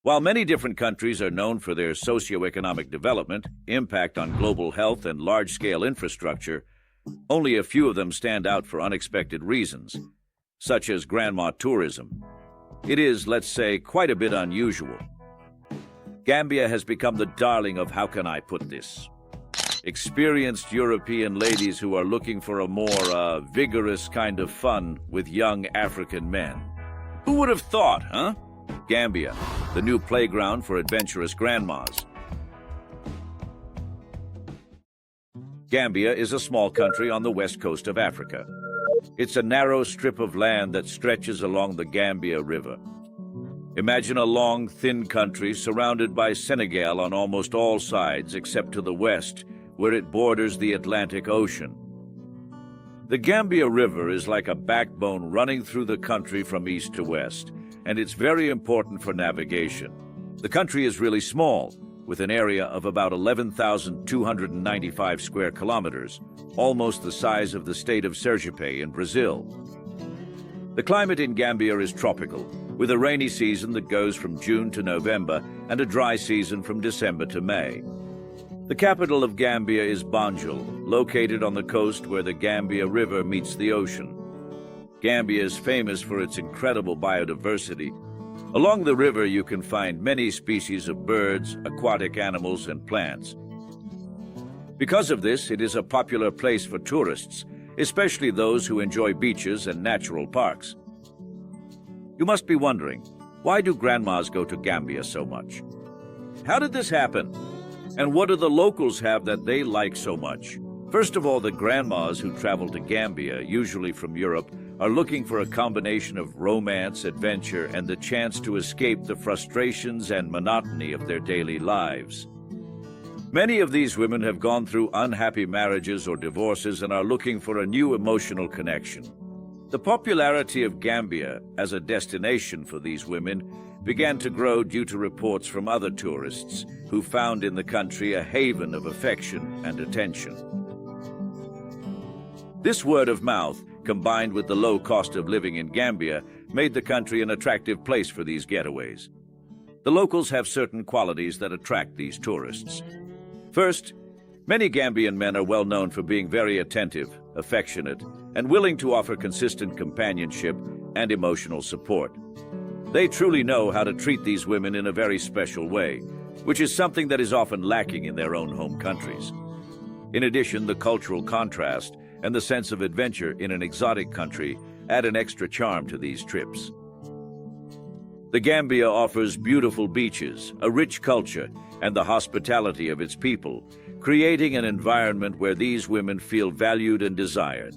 While many different countries are known for their socioeconomic development, impact on global health, and large-scale infrastructure, only a few of them stand out for unexpected reasons, such as grandma tourism. It is, let's say, quite a bit unusual. Gambia has become the darling of, how can I put this, experienced European ladies who are looking for a more vigorous kind of fun with young African men. Who would have thought, huh? Gambia, the new playground for adventurous grandmas. Gambia is a small country on the west coast of Africa. It's a narrow strip of land that stretches along the Gambia River. Imagine a long, thin country surrounded by Senegal on almost all sides except to the west, where it borders the Atlantic Ocean. The Gambia River is like a backbone running through the country from east to west, and it's very important for navigation. The country is really small, with an area of about 11,295 square kilometers, almost the size of the state of Sergipe in Brazil. The climate in Gambia is tropical, with a rainy season that goes from June to November and a dry season from December to May. The capital of Gambia is Banjul, located on the coast where the Gambia River meets the ocean. Gambia is famous for its incredible biodiversity. Along the river you can find many species of birds, aquatic animals, and plants. Because of this, it is a popular place for tourists, especially those who enjoy beaches and natural parks. You must be wondering, why do grandmas go to Gambia so much? How did this happen? And what do the locals have that they like so much? First of all, the grandmas who travel to Gambia, usually from Europe, are looking for a combination of romance, adventure, and the chance to escape the frustrations and monotony of their daily lives. Many of these women have gone through unhappy marriages or divorces and are looking for a new emotional connection. The popularity of Gambia as a destination for these women began to grow due to reports from other tourists who found in the country a haven of affection and attention. This word of mouth, combined with the low cost of living in Gambia, made the country an attractive place for these getaways. The locals have certain qualities that attract these tourists. First, many Gambian men are well known for being very attentive, affectionate, and willing to offer consistent companionship and emotional support. They truly know how to treat these women in a very special way, which is something that is often lacking in their own home countries. In addition, the cultural contrast and the sense of adventure in an exotic country add an extra charm to these trips. The Gambia offers beautiful beaches, a rich culture, and the hospitality of its people, creating an environment where these women feel valued and desired.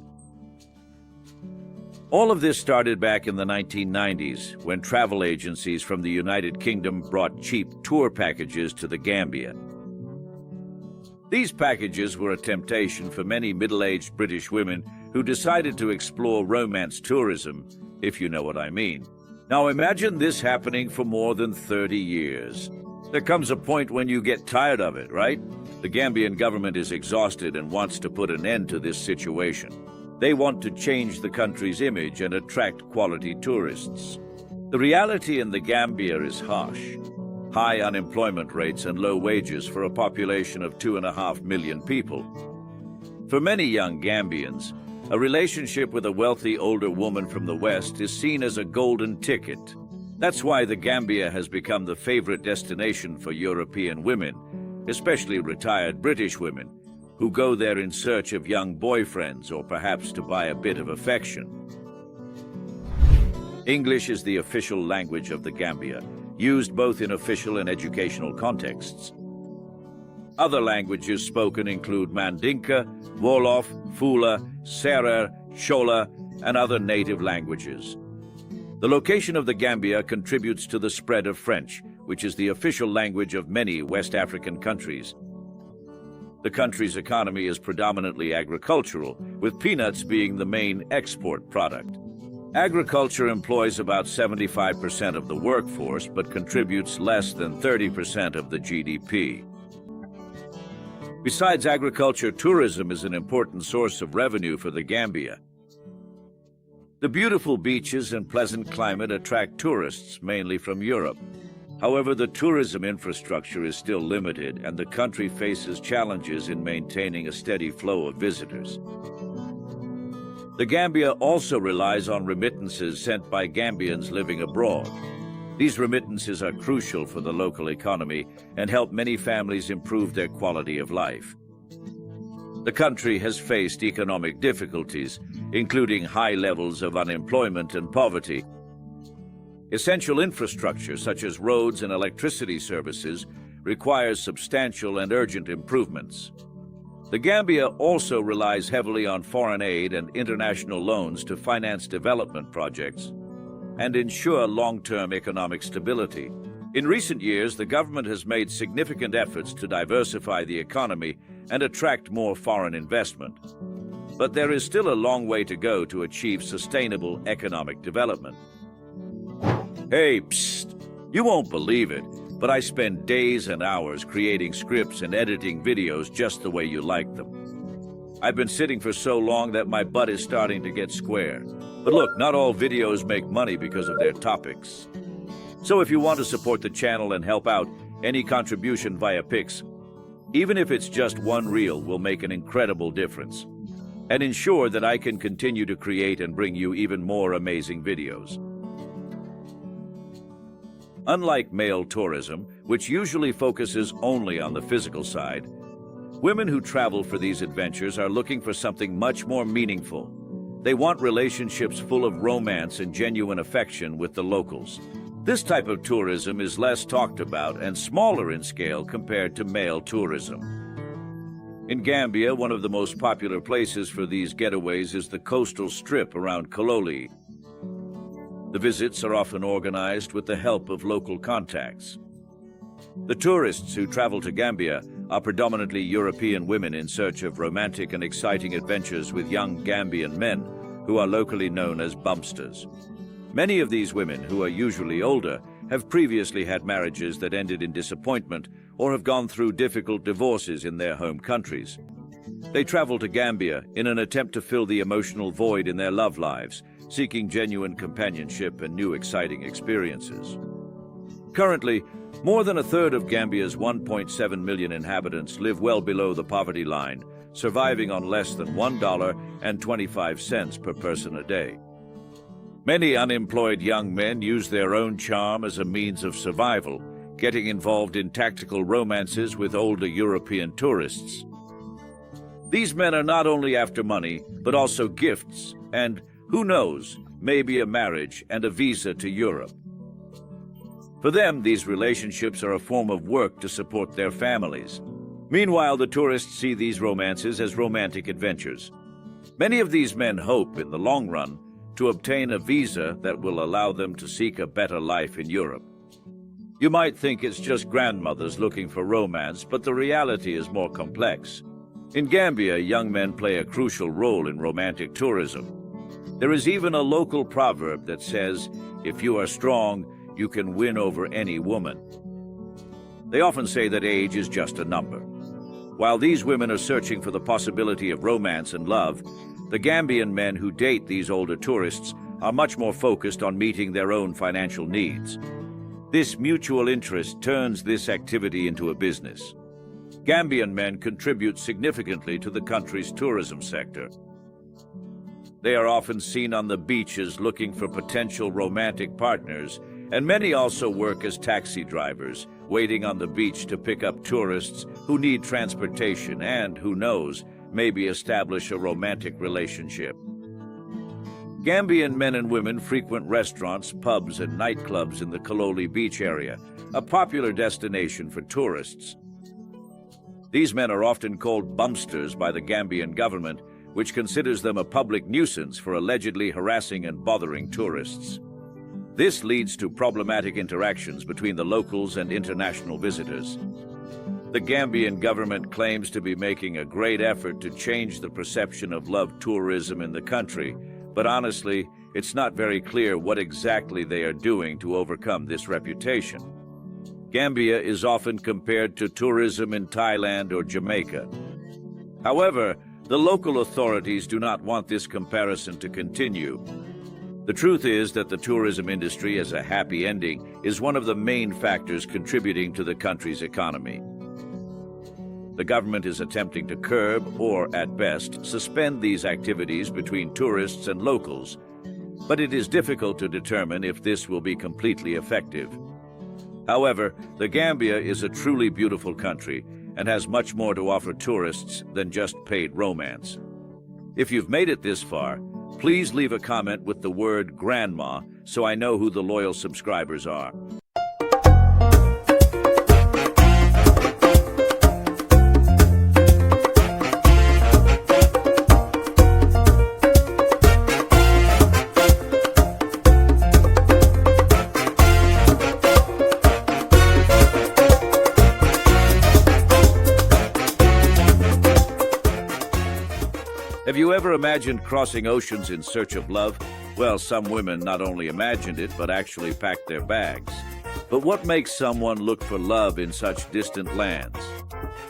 All of this started back in the 1990s, when travel agencies from the United Kingdom brought cheap tour packages to the Gambia. These packages were a temptation for many middle-aged British women who decided to explore romance tourism, if you know what I mean. Now imagine this happening for more than 30 years. There comes a point when you get tired of it, right? The Gambian government is exhausted and wants to put an end to this situation. They want to change the country's image and attract quality tourists. The reality in the Gambia is harsh. High unemployment rates and low wages for a population of 2.5 million people. For many young Gambians, a relationship with a wealthy older woman from the West is seen as a golden ticket. That's why the Gambia has become the favorite destination for European women, especially retired British women, who go there in search of young boyfriends or perhaps to buy a bit of affection. English is the official language of the Gambia, used both in official and educational contexts. Other languages spoken include Mandinka, Wolof, Fula, Serer, Shola, and other native languages. The location of the Gambia contributes to the spread of French, which is the official language of many West African countries. The country's economy is predominantly agricultural, with peanuts being the main export product. Agriculture employs about 75% of the workforce, but contributes less than 30% of the GDP. Besides agriculture, tourism is an important source of revenue for the Gambia. The beautiful beaches and pleasant climate attract tourists, mainly from Europe. However, the tourism infrastructure is still limited, and the country faces challenges in maintaining a steady flow of visitors. The Gambia also relies on remittances sent by Gambians living abroad. These remittances are crucial for the local economy and help many families improve their quality of life. The country has faced economic difficulties, including high levels of unemployment and poverty. Essential infrastructure, such as roads and electricity services, requires substantial and urgent improvements. The Gambia also relies heavily on foreign aid and international loans to finance development projects and ensure long-term economic stability. In recent years, the government has made significant efforts to diversify the economy and attract more foreign investment. But there is still a long way to go to achieve sustainable economic development. Hey, psst! You won't believe it, but I spend days and hours creating scripts and editing videos just the way you like them. I've been sitting for so long that my butt is starting to get square. But look, not all videos make money because of their topics. So if you want to support the channel and help out, any contribution via Pix, even if it's just one reel, will make an incredible difference and ensure that I can continue to create and bring you even more amazing videos. Unlike male tourism, which usually focuses only on the physical side, women who travel for these adventures are looking for something much more meaningful. They want relationships full of romance and genuine affection with the locals. This type of tourism is less talked about and smaller in scale compared to male tourism. In Gambia, one of the most popular places for these getaways is the coastal strip around Kololi. The visits are often organized with the help of local contacts. The tourists who travel to Gambia are predominantly European women in search of romantic and exciting adventures with young Gambian men who are locally known as bumpsters. Many of these women, who are usually older, have previously had marriages that ended in disappointment or have gone through difficult divorces in their home countries. They travel to Gambia in an attempt to fill the emotional void in their love lives, seeking genuine companionship and new exciting experiences. Currently, more than a third of Gambia's 1.7 million inhabitants live well below the poverty line, surviving on less than $1.25 per person a day. Many unemployed young men use their own charm as a means of survival, getting involved in tactical romances with older European tourists. These men are not only after money, but also gifts and, who knows, maybe a marriage and a visa to Europe. For them, these relationships are a form of work to support their families. Meanwhile, the tourists see these romances as romantic adventures. Many of these men hope, in the long run, to obtain a visa that will allow them to seek a better life in Europe. You might think it's just grandmothers looking for romance, but the reality is more complex. In Gambia, young men play a crucial role in romantic tourism. There is even a local proverb that says, "If you are strong, you can win over any woman." They often say that age is just a number. While these women are searching for the possibility of romance and love, the Gambian men who date these older tourists are much more focused on meeting their own financial needs. This mutual interest turns this activity into a business. Gambian men contribute significantly to the country's tourism sector. They are often seen on the beaches looking for potential romantic partners, and many also work as taxi drivers, waiting on the beach to pick up tourists who need transportation and, who knows, maybe establish a romantic relationship. Gambian men and women frequent restaurants, pubs, and nightclubs in the Kololi beach area, a popular destination for tourists. These men are often called bumpsters by the Gambian government, which considers them a public nuisance for allegedly harassing and bothering tourists. This leads to problematic interactions between the locals and international visitors. The Gambian government claims to be making a great effort to change the perception of love tourism in the country, but honestly, it's not very clear what exactly they are doing to overcome this reputation. Gambia is often compared to tourism in Thailand or Jamaica. However, the local authorities do not want this comparison to continue. The truth is that the tourism industry as a happy ending is one of the main factors contributing to the country's economy. The government is attempting to curb, or at best, suspend these activities between tourists and locals, but it is difficult to determine if this will be completely effective. However, the Gambia is a truly beautiful country and has much more to offer tourists than just paid romance. If you've made it this far, please leave a comment with the word grandma so I know who the loyal subscribers are. Have you ever imagined crossing oceans in search of love? Well, some women not only imagined it, but actually packed their bags. But what makes someone look for love in such distant lands?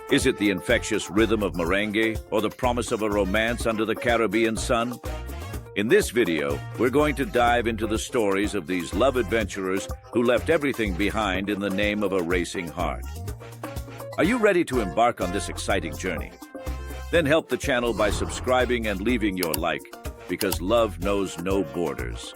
Is it the infectious rhythm of merengue, or the promise of a romance under the Caribbean sun? In this video, we're going to dive into the stories of these love adventurers who left everything behind in the name of a racing heart. Are you ready to embark on this exciting journey? Then help the channel by subscribing and leaving your like, because love knows no borders.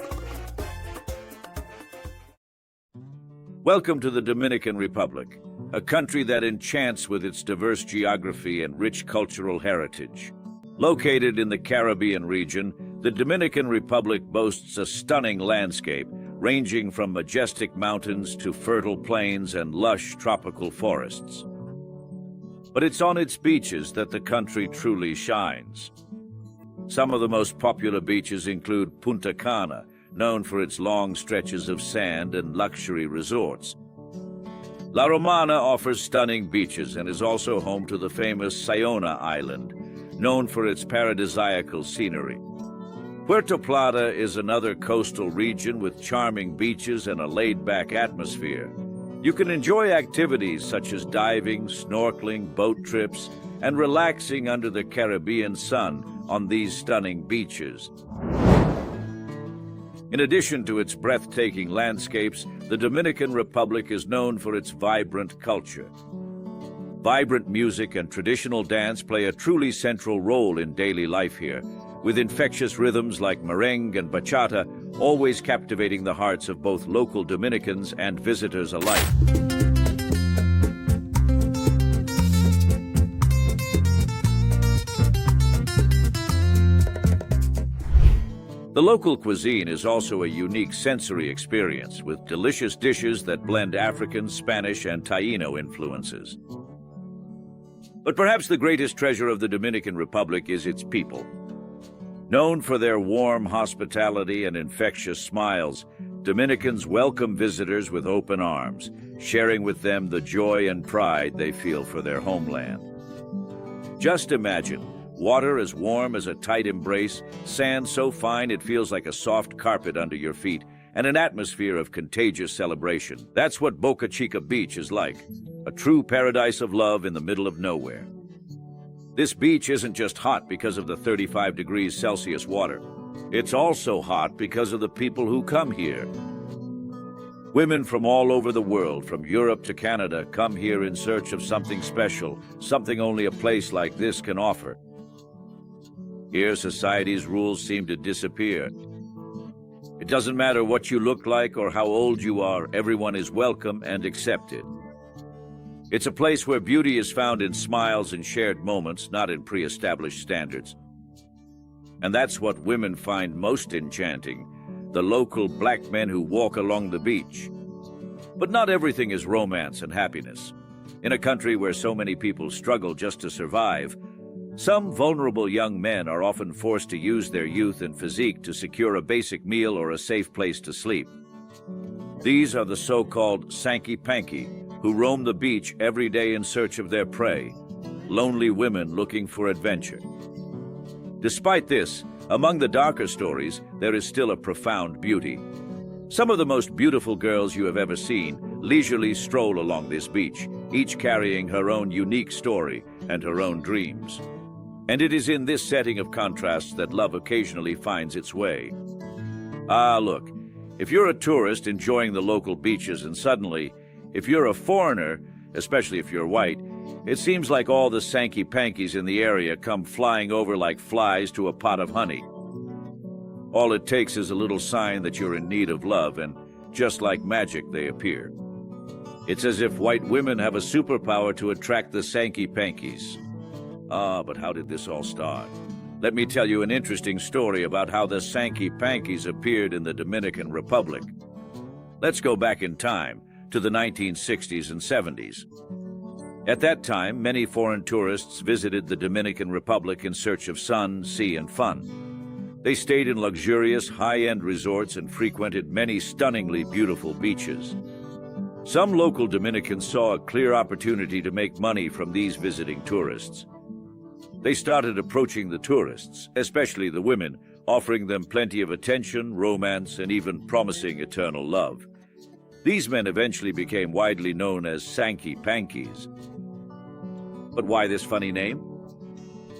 Welcome to the Dominican Republic, a country that enchants with its diverse geography and rich cultural heritage. Located in the Caribbean region, the Dominican Republic boasts a stunning landscape, ranging from majestic mountains to fertile plains and lush tropical forests. But it's on its beaches that the country truly shines. Some of the most popular beaches include Punta Cana, known for its long stretches of sand and luxury resorts. La Romana offers stunning beaches and is also home to the famous Sayona Island, known for its paradisiacal scenery. Puerto Plata is another coastal region with charming beaches and a laid-back atmosphere. You can enjoy activities such as diving, snorkeling, boat trips, and relaxing under the Caribbean sun on these stunning beaches. In addition to its breathtaking landscapes, the Dominican Republic is known for its vibrant culture. Vibrant music and traditional dance play a truly central role in daily life here, with infectious rhythms like merengue and bachata always captivating the hearts of both local Dominicans and visitors alike. The local cuisine is also a unique sensory experience, with delicious dishes that blend African, Spanish, and Taino influences. But perhaps the greatest treasure of the Dominican Republic is its people. Known for their warm hospitality and infectious smiles, Dominicans welcome visitors with open arms, sharing with them the joy and pride they feel for their homeland. Just imagine, water as warm as a tight embrace, sand so fine it feels like a soft carpet under your feet, and an atmosphere of contagious celebration. That's what Boca Chica Beach is like, a true paradise of love in the middle of nowhere. This beach isn't just hot because of the 35 degrees Celsius water. It's also hot because of the people who come here. Women from all over the world, from Europe to Canada, come here in search of something special, something only a place like this can offer. Here, society's rules seem to disappear. It doesn't matter what you look like or how old you are, everyone is welcome and accepted. It's a place where beauty is found in smiles and shared moments, not in pre-established standards. And that's what women find most enchanting, the local black men who walk along the beach. But not everything is romance and happiness. In a country where so many people struggle just to survive, some vulnerable young men are often forced to use their youth and physique to secure a basic meal or a safe place to sleep. These are the so-called Sankey-Panky, who roam the beach every day in search of their prey, lonely women looking for adventure. Despite this, among the darker stories, there is still a profound beauty. Some of the most beautiful girls you have ever seen leisurely stroll along this beach, each carrying her own unique story and her own dreams. And it is in this setting of contrasts that love occasionally finds its way. Ah, look, if you're a tourist enjoying the local beaches and suddenly, if you're a foreigner, especially if you're white, it seems like all the sankey-pankies in the area come flying over like flies to a pot of honey. All it takes is a little sign that you're in need of love, and just like magic, they appear. It's as if white women have a superpower to attract the sankey-pankies. Ah, but how did this all start? Let me tell you an interesting story about how the sankey-pankies appeared in the Dominican Republic. Let's go back in time to the 1960s and 70s. At that time, many foreign tourists visited the Dominican Republic in search of sun, sea, and fun. They stayed in luxurious, high-end resorts and frequented many stunningly beautiful beaches. Some local Dominicans saw a clear opportunity to make money from these visiting tourists. They started approaching the tourists, especially the women, offering them plenty of attention, romance, and even promising eternal love. These men eventually became widely known as sankey-pankies. But why this funny name?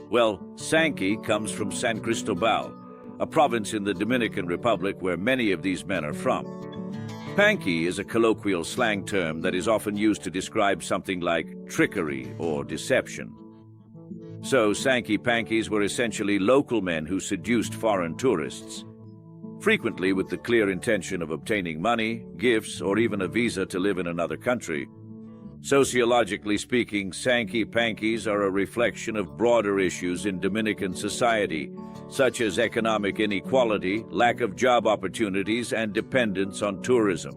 Well, Sankey comes from San Cristobal, a province in the Dominican Republic where many of these men are from. Panky is a colloquial slang term that is often used to describe something like trickery or deception. So sankey-pankies were essentially local men who seduced foreign tourists, frequently with the clear intention of obtaining money, gifts, or even a visa to live in another country. Sociologically speaking, sankey-pankies are a reflection of broader issues in Dominican society, such as economic inequality, lack of job opportunities, and dependence on tourism.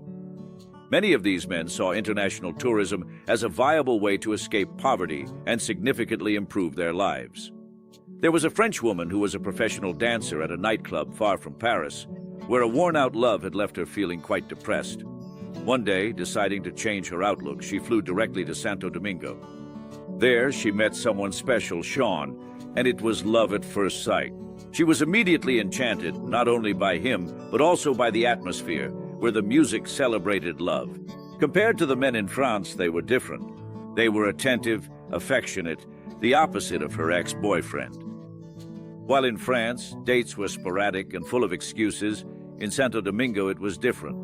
Many of these men saw international tourism as a viable way to escape poverty and significantly improve their lives. There was a French woman who was a professional dancer at a nightclub far from Paris, where a worn-out love had left her feeling quite depressed. One day, deciding to change her outlook, she flew directly to Santo Domingo. There, she met someone special, Sean, and it was love at first sight. She was immediately enchanted, not only by him, but also by the atmosphere, where the music celebrated love. Compared to the men in France, they were different. They were attentive, affectionate, the opposite of her ex-boyfriend. While in France, dates were sporadic and full of excuses, in Santo Domingo it was different.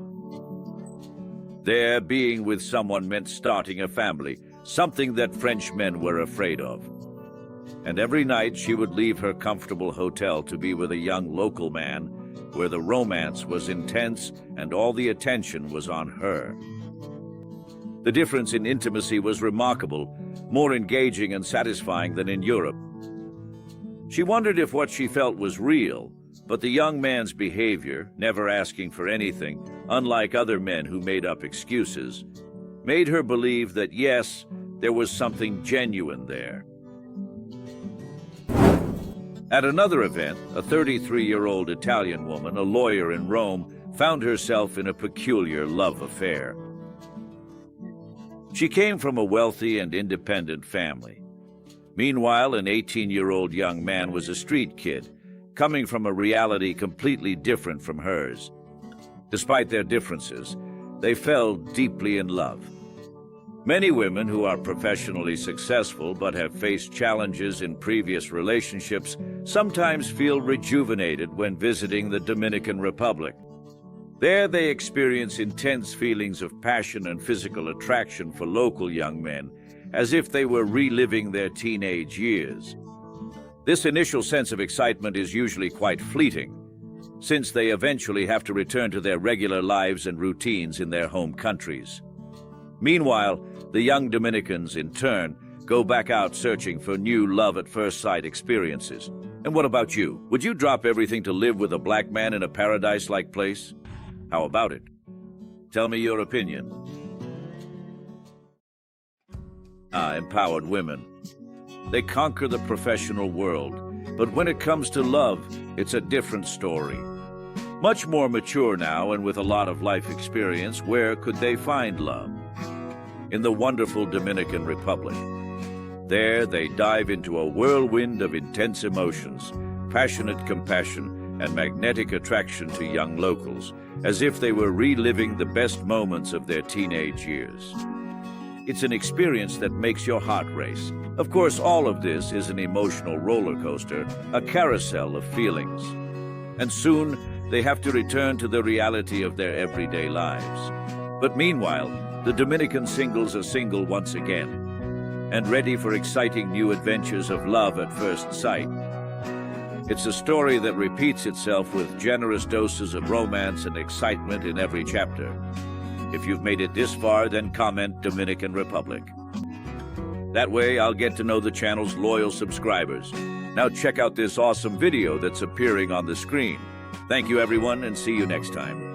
There, being with someone meant starting a family, something that French men were afraid of. And every night she would leave her comfortable hotel to be with a young local man, where the romance was intense and all the attention was on her. The difference in intimacy was remarkable, more engaging and satisfying than in Europe. She wondered if what she felt was real, but the young man's behavior, never asking for anything, unlike other men who made up excuses, made her believe that yes, there was something genuine there. At another event, a 33-year-old Italian woman, a lawyer in Rome, found herself in a peculiar love affair. She came from a wealthy and independent family. Meanwhile, an 18-year-old young man was a street kid, coming from a reality completely different from hers. Despite their differences, they fell deeply in love. Many women who are professionally successful but have faced challenges in previous relationships sometimes feel rejuvenated when visiting the Dominican Republic. There they experience intense feelings of passion and physical attraction for local young men, as if they were reliving their teenage years. This initial sense of excitement is usually quite fleeting, since they eventually have to return to their regular lives and routines in their home countries. Meanwhile, the young Dominicans, in turn, go back out searching for new love-at-first-sight experiences. And what about you? Would you drop everything to live with a black man in a paradise-like place? How about it? Tell me your opinion. Empowered women. They conquer the professional world, but when it comes to love, it's a different story. Much more mature now and with a lot of life experience, where could they find love? In the wonderful Dominican Republic. There, they dive into a whirlwind of intense emotions, passionate compassion, and magnetic attraction to young locals, as if they were reliving the best moments of their teenage years. It's an experience that makes your heart race. Of course, all of this is an emotional roller coaster, a carousel of feelings. And soon, they have to return to the reality of their everyday lives. But meanwhile, the Dominican singles are single once again, and ready for exciting new adventures of love at first sight. It's a story that repeats itself with generous doses of romance and excitement in every chapter. If you've made it this far, then comment Dominican Republic. That way, I'll get to know the channel's loyal subscribers. Now check out this awesome video that's appearing on the screen. Thank you, everyone, and see you next time.